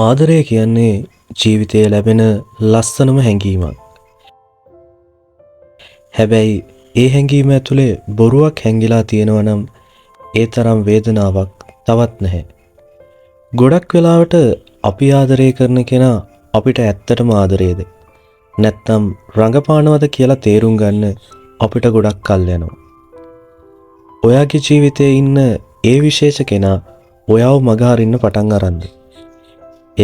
ආදරය කියන්නේ ජීවිතයේ ලැබෙන ලස්සනම හැඟීමක්. හැබැයි ඒ හැඟීම ඇතුලේ බොරුවක් හැංගිලා තියෙනවා නම් ඒ තරම් වේදනාවක් තවත් නැහැ. ගොඩක් වෙලාවට අපි ආදරය කරන කෙනා අපිට ඇත්තටම ආදරේද නැත්නම් රඟපානවද කියලා තේරුම් ගන්න අපිට ගොඩක් කල් යනවා. ඔයාගේ ජීවිතයේ ඉන්න ඒ විශේෂ කෙනා ඔයාව මගහරින්න පටන් අරන්ද?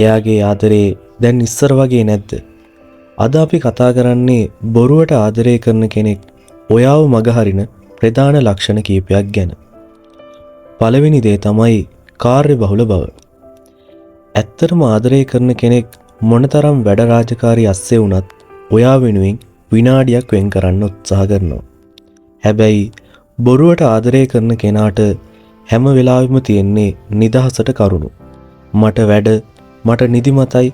එයාගේ ආදරේ දැන් ඉස්සර වගේ නැද්ද? අද අපි කතා කරන්නේ බොරුවට ආදරය කරන කෙනෙක් ඔයාව මගහරින ප්‍රධාන ලක්ෂණ කීපයක් ගැන. පළවෙනි දේ තමයි කාර්යබහුල බව. ඇත්තටම ආදරය කරන කෙනෙක් මොනතරම් වැඩ රාජකාරී අස්සේ වුණත් ඔයා වෙනුවෙන් විනාඩියක් වෙන් කරන්න උත්සාහ කරනවා. හැබැයි බොරුවට ආදරය කරන කෙනාට හැම වෙලාවෙම තියෙන්නේ නිදහසට කරුණු. මට වැඩ, මට නිදිමතයි,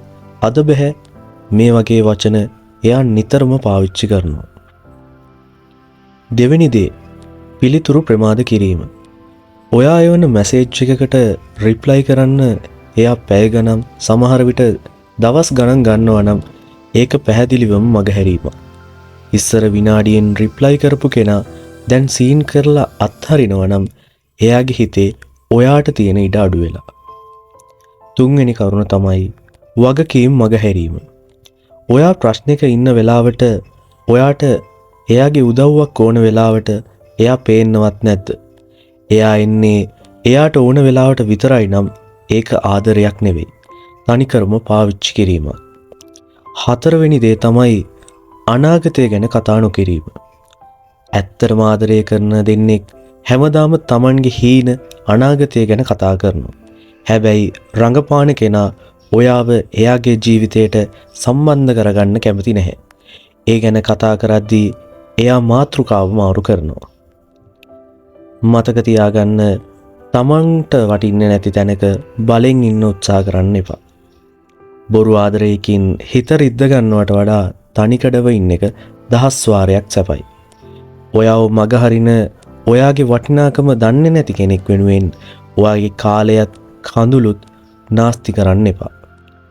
අද බෑ මේ වගේ වචන එයා නිතරම පාවිච්චි කරනවා. දෙවෙනි දේ පිළිතුරු ප්‍රමාද කිරීම. ඔයා එවන මැසේජ් එකකට රිප්ලයි කරන්න එයා පැය ගණන්, සමහර විට දවස් ගණන් ගන්නවා නම් ඒක පැහැදිලිවම මගහැරීමක්. ඉස්සර විනාඩියෙන් රිප්ලයි කරපු කෙනා දැන් සීන් කරලා අත්හරිනවා නම් එයාගේ හිතේ ඔයාට තියෙන ඉඩ අඩු වෙලා. තුන්වෙනි කරුණ තමයි වගකීම් මගහැරීම. ඔයා ප්‍රශ්නයක ඉන්න වෙලාවට ඔයාට එයාගේ උදව්වක් ඕන වෙලාවට එයා පේන්නවත් නැද්ද? එයා එන්නේ එයාට ඕන වෙලාවට විතරයි නම් ඒක ආදරයක් නෙවෙයි. තනිකරම පාවිච්චි කිරීමක්. හතරවෙනි දේ තමයි අනාගතය ගැන කතා නොකිරීම. ඇත්තටම ආදරය කරන දෙන්නෙක් හැමදාම Tamanගේ හීන අනාගතය ගැන කතා කරනවා. හැබැයි රඟපාන කෙනා ඔයාව එයාගේ ජීවිතයට සම්බන්ධ කරගන්න කැමති නැහැ. ඒ ගැන කතා කරද්දී එයා මාතෘකාව මාරු කරනවා. මතක තියාගන්න, Tamanට වටින්නේ නැති තැනක බලෙන් ඉන්න උත්සාහ කරන්න එපා. බොරු ආදරයකින් හිත රිද්ද ගන්නවට වඩා තනිකඩව ඉන්න එක දහස් වාරයක් සැපයි. ඔයාව මගහරින ඔයාගේ වටිනාකම දන්නේ නැති කෙනෙක් වෙනුවෙන් ඔයාගේ කාලයත් කඳුළුත් නාස්ති කරන්න එපා.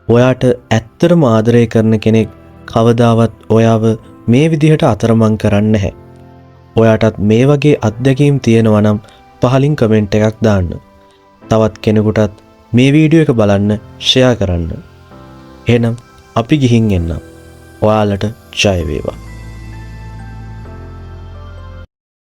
ඔයාට ඇත්තටම ආදරය කරන කෙනෙක් කවදාවත් ඔයාව මේ විදිහට අතරමං කරන්නේ නැහැ. ඔයාටත් මේ වගේ අත්දැකීම් තියෙනවා නම් පහලින් කමෙන්ට් එකක් දාන්න. තවත් කෙනෙකුටත් මේ වීඩියෝ එක බලන්න ෂෙයා කරන්න. එහෙනම් අපි ගිහින් එන්නම්. ඔයාලට ජය වේවා.